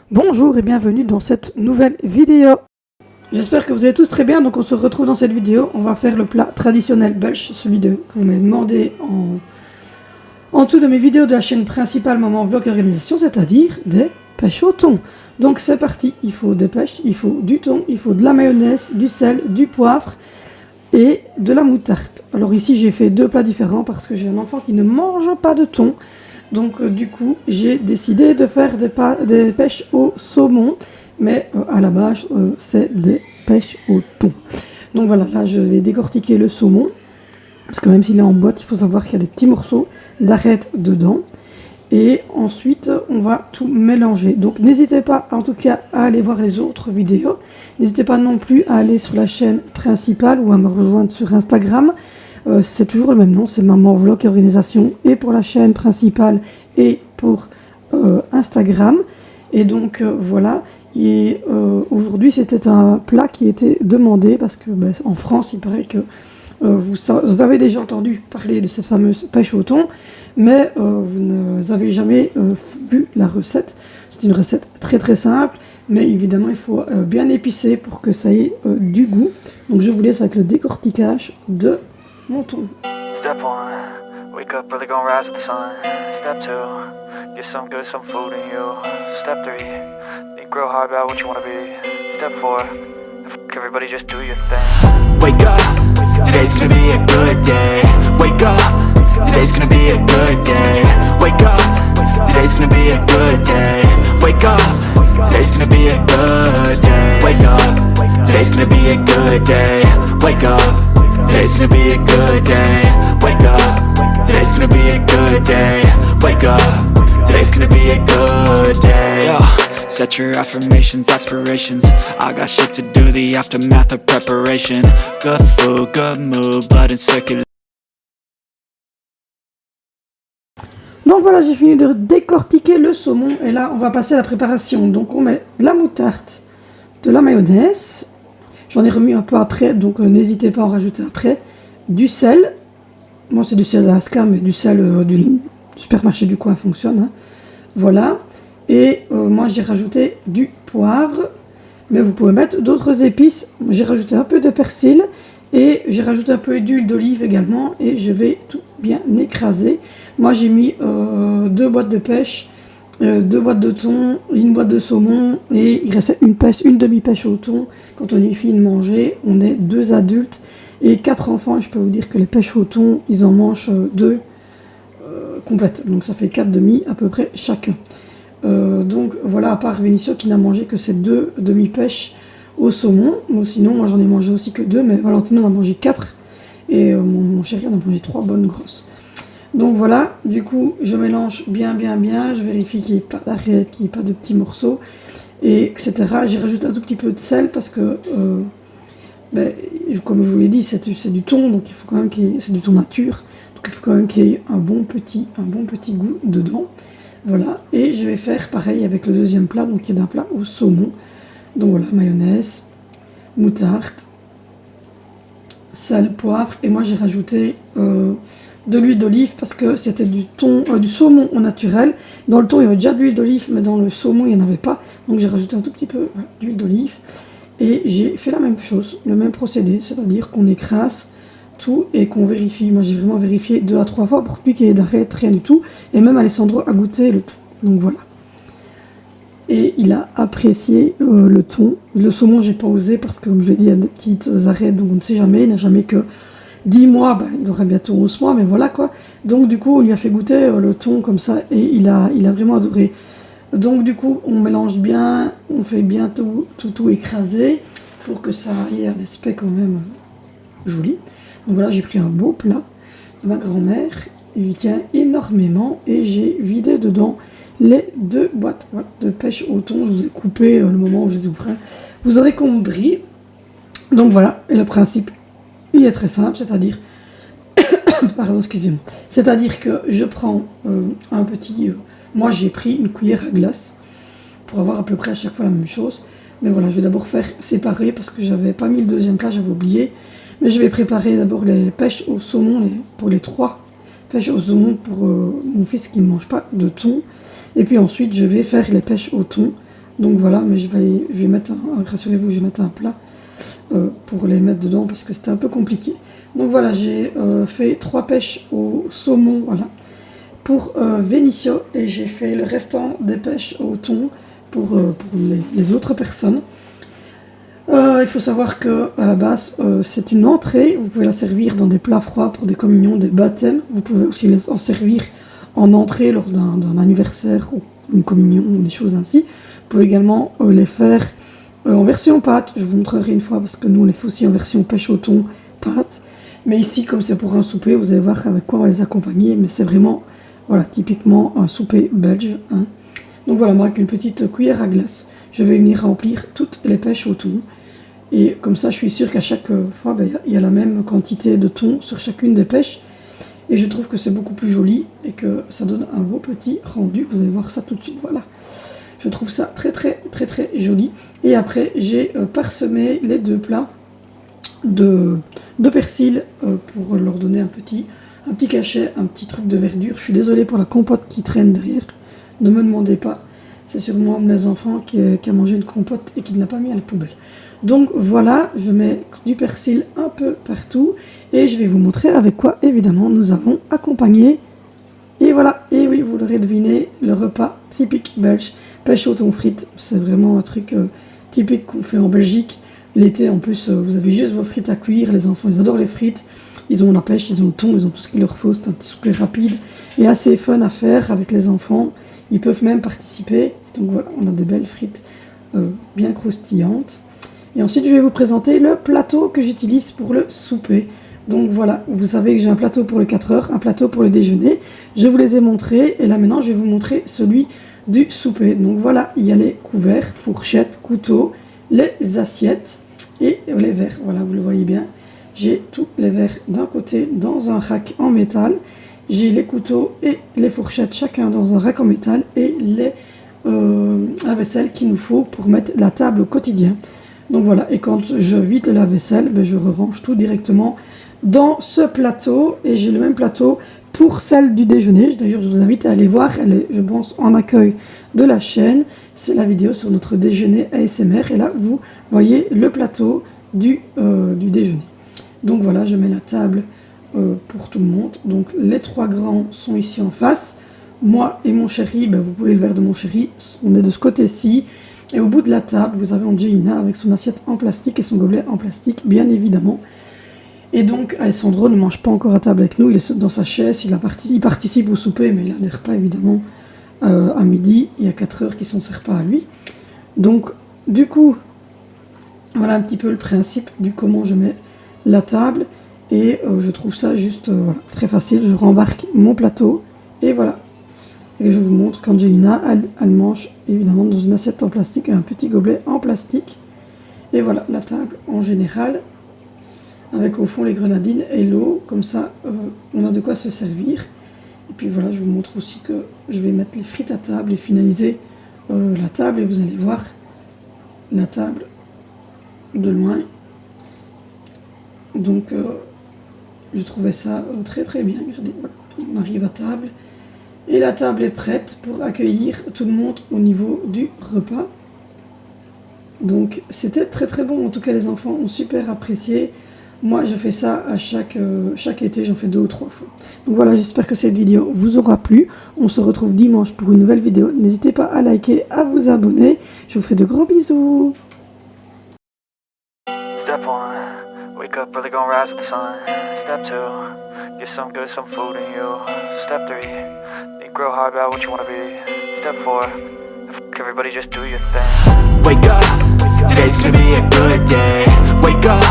Bonjour et bienvenue dans cette nouvelle vidéo. J'espère que vous allez tous très bien, donc on se retrouve dans cette vidéo. On va faire le plat traditionnel belge, que vous m'avez demandé en dessous de mes vidéos de la chaîne principale Maman Vlog Organisation, c'est-à-dire des pêches au thon. Donc c'est parti, il faut des pêches, il faut du thon, il faut de la mayonnaise, du sel, du poivre et de la moutarde. Alors ici j'ai fait deux plats différents parce que j'ai un enfant qui ne mange pas de thon. Donc du coup j'ai décidé de faire des pêches au saumon. Mais à la base c'est des pêches au thon. Donc voilà, là je vais décortiquer le saumon. Parce que même s'il est en boîte, il faut savoir qu'il y a des petits morceaux d'arête dedans. Et ensuite, on va tout mélanger. Donc n'hésitez pas en tout cas à aller voir les autres vidéos. N'hésitez pas non plus à aller sur la chaîne principale ou à me rejoindre sur Instagram. C'est toujours le même nom, c'est Maman Vlog Organisation. Et pour la chaîne principale et pour Instagram. Et donc voilà. Et aujourd'hui, c'était un plat qui était demandé parce que en France, il paraît que vous avez déjà entendu parler de cette fameuse pêche au thon, mais vous n'avez jamais vu la recette. C'est une recette très très simple, mais évidemment il faut bien épicer pour que ça ait du goût. Donc je vous laisse avec le décortiquage de mon thon. Step 1, wake up early, gonna rise with the sun. Step 2, get some good, some food in you. Step 3, think real hard about what you wanna be. Step 4, everybody just do your thing. Wake up, today's gonna be a good day. Wake up, today's gonna be a good day. Wake up, today's gonna be a good day. Wake up, today's gonna be a good day. Wake up, today's gonna be a good day. Wake up, today's gonna be a good day. Wake up, today's gonna be a good day. Wake up, today's gonna be a good day. Yo. Set your affirmations, aspirations. I got shit to do, the aftermath of preparation. Good food, good mood, blood in circulation. Donc voilà, j'ai fini de décortiquer le saumon et là on va passer à la préparation. Donc on met de la moutarde, de la mayonnaise, j'en ai remis un peu après, donc n'hésitez pas à en rajouter après, du sel, moi c'est du sel d'Alaska mais du sel du supermarché du coin fonctionne, hein. Voilà. Et moi j'ai rajouté du poivre, mais vous pouvez mettre d'autres épices. J'ai rajouté un peu de persil et j'ai rajouté un peu d'huile d'olive également et je vais tout bien écraser. Moi j'ai mis 2 boîtes de pêche, 2 boîtes de thon, une boîte de saumon et il restait une demi-pêche au thon. Quand on est fini de manger, on est 2 adultes et 4 enfants. Et je peux vous dire que les pêches au thon, ils en mangent 2 complètes. Donc ça fait 4 demi à peu près chacun. Donc voilà, à part Vinicio qui n'a mangé que ces 2 demi-pêches au saumon. Ou sinon, moi j'en ai mangé aussi que 2, mais Valentino en a mangé 4. Et mon chéri en a mangé 3 bonnes grosses. Donc voilà, du coup, je mélange bien. Je vérifie qu'il n'y ait pas d'arête, qu'il n'y ait pas de petits morceaux, et etc. J'ai rajouté un tout petit peu de sel parce que, comme je vous l'ai dit, c'est du thon, donc il faut quand même c'est du thon nature. Donc il faut quand même qu'il y ait un bon petit goût dedans. Voilà, et je vais faire pareil avec le deuxième plat, donc qui est un plat au saumon. Donc voilà, mayonnaise, moutarde, sel, poivre, et moi j'ai rajouté de l'huile d'olive parce que c'était du saumon au naturel. Dans le thon il y avait déjà de l'huile d'olive, mais dans le saumon il n'y en avait pas, donc j'ai rajouté un tout petit peu d'huile d'olive. Et j'ai fait la même chose, le même procédé, c'est-à-dire qu'on écrase tout et qu'on vérifie. Moi j'ai vraiment vérifié 2 à 3 fois pour plus qu'il y ait d'arête, rien du tout. Et même Alessandro a goûté le thon. Donc voilà. Et il a apprécié le thon. Le saumon j'ai pas osé parce que comme je l'ai dit il y a des petites arêtes donc on ne sait jamais. Il n'a jamais que 10 mois, il aurait bientôt 11 mois, mais voilà quoi. Donc du coup on lui a fait goûter le thon comme ça et il a vraiment adoré. Donc du coup on mélange bien, on fait bien tout écraser pour que ça ait un aspect quand même joli. Donc voilà, j'ai pris un beau plat de ma grand-mère, il y tient énormément et j'ai vidé dedans les 2 boîtes de pêche au thon. Je vous ai coupé le moment où je les ouvrais, vous aurez compris. Donc voilà, et le principe il est très simple, c'est-à-dire pardon, excusez-moi, c'est-à-dire que je prends un petit, moi j'ai pris une cuillère à glace pour avoir à peu près à chaque fois la même chose. Mais voilà, je vais d'abord faire séparer parce que j'avais pas mis le deuxième plat, j'avais oublié. Mais je vais préparer d'abord les pêches au saumon, pour les 3 pêches au saumon pour mon fils qui ne mange pas de thon. Et puis ensuite, je vais faire les pêches au thon. Donc voilà, mais je vais mettre, rassurez-vous, je vais mettre un plat pour les mettre dedans parce que c'était un peu compliqué. Donc voilà, j'ai fait 3 pêches au saumon, voilà, pour Vénissieux, et j'ai fait le restant des pêches au thon pour les autres personnes. Il faut savoir que à la base, c'est une entrée. Vous pouvez la servir dans des plats froids pour des communions, des baptêmes. Vous pouvez aussi en servir en entrée lors d'un anniversaire ou une communion ou des choses ainsi. Vous pouvez également les faire en version pâte. Je vous montrerai une fois parce que nous on les fait aussi en version pêche au thon pâte. Mais ici, comme c'est pour un souper, vous allez voir avec quoi on va les accompagner. Mais c'est vraiment, voilà, typiquement un souper belge, hein. Donc voilà, moi avec une petite cuillère à glace, je vais venir remplir toutes les pêches au thon. Et comme ça, je suis sûre qu'à chaque fois, il y a la même quantité de thon sur chacune des pêches. Et je trouve que c'est beaucoup plus joli et que ça donne un beau petit rendu. Vous allez voir ça tout de suite, voilà. Je trouve ça très joli. Et après, j'ai parsemé les 2 plats de persil pour leur donner un petit cachet, un petit truc de verdure. Je suis désolée pour la compote qui traîne derrière. Ne me demandez pas. C'est sûrement mes enfants qui a mangé une compote et qui ne l'a pas mis à la poubelle. Donc voilà, je mets du persil un peu partout et je vais vous montrer avec quoi évidemment nous avons accompagné. Et voilà, et oui, vous l'aurez deviné, le repas typique belge, pêche au thon frites. C'est vraiment un truc typique qu'on fait en Belgique. L'été en plus, vous avez juste vos frites à cuire, les enfants ils adorent les frites. Ils ont la pêche, ils ont le thon, ils ont tout ce qu'il leur faut, c'est un petit souper rapide et assez fun à faire avec les enfants. Ils peuvent même participer. Donc voilà, on a des belles frites bien croustillantes. Et ensuite, je vais vous présenter le plateau que j'utilise pour le souper. Donc voilà, vous savez que j'ai un plateau pour le 4 heures, un plateau pour le déjeuner. Je vous les ai montrés et là maintenant, je vais vous montrer celui du souper. Donc voilà, il y a les couverts, fourchettes, couteaux, les assiettes et les verres. Voilà, vous le voyez bien. J'ai tous les verres d'un côté dans un rack en métal. J'ai les couteaux et les fourchettes chacun dans un rack en métal et la vaisselle qu'il nous faut pour mettre la table au quotidien. Donc voilà, et quand je vide la vaisselle, je range tout directement dans ce plateau. Et j'ai le même plateau pour celle du déjeuner. D'ailleurs, je vous invite à aller voir, elle est, je pense, en accueil de la chaîne. C'est la vidéo sur notre déjeuner ASMR. Et là, vous voyez le plateau du déjeuner. Donc voilà, je mets la table pour tout le monde. Donc les 3 grands sont ici en face. Moi et mon chéri, vous pouvez le verre de mon chéri, on est de ce côté-ci. Et au bout de la table, vous avez Angelina avec son assiette en plastique et son gobelet en plastique, bien évidemment. Et donc, Alessandro ne mange pas encore à table avec nous, il est dans sa chaise, il participe au souper, mais il n'adhère pas évidemment à midi et à 4 heures qui sont ses repas à lui. Donc, du coup, voilà un petit peu le principe du comment je mets la table. Et je trouve ça juste voilà, très facile. Je rembarque mon plateau et voilà. Et je vous montre qu'Angelina, elle mange évidemment dans une assiette en plastique et un petit gobelet en plastique. Et voilà la table en général, avec au fond les grenadines et l'eau. Comme ça, on a de quoi se servir. Et puis voilà, je vous montre aussi que je vais mettre les frites à table et finaliser la table. Et vous allez voir la table de loin. Donc, je trouvais ça très bien. Regardez, voilà, on arrive à table. Et la table est prête pour accueillir tout le monde au niveau du repas. Donc c'était très bon. En tout cas, les enfants ont super apprécié. Moi, je fais ça à chaque été. J'en fais 2 ou 3 fois. Donc voilà, j'espère que cette vidéo vous aura plu. On se retrouve dimanche pour une nouvelle vidéo. N'hésitez pas à liker, à vous abonner. Je vous fais de gros bisous. Step 1, wake up early, gonna rise with the sun. Step 2, get some good, some food in you. Step 3, think real hard about what you wanna be. Step 4, everybody just do your thing. Wake up, today's gonna be a good day. Wake up,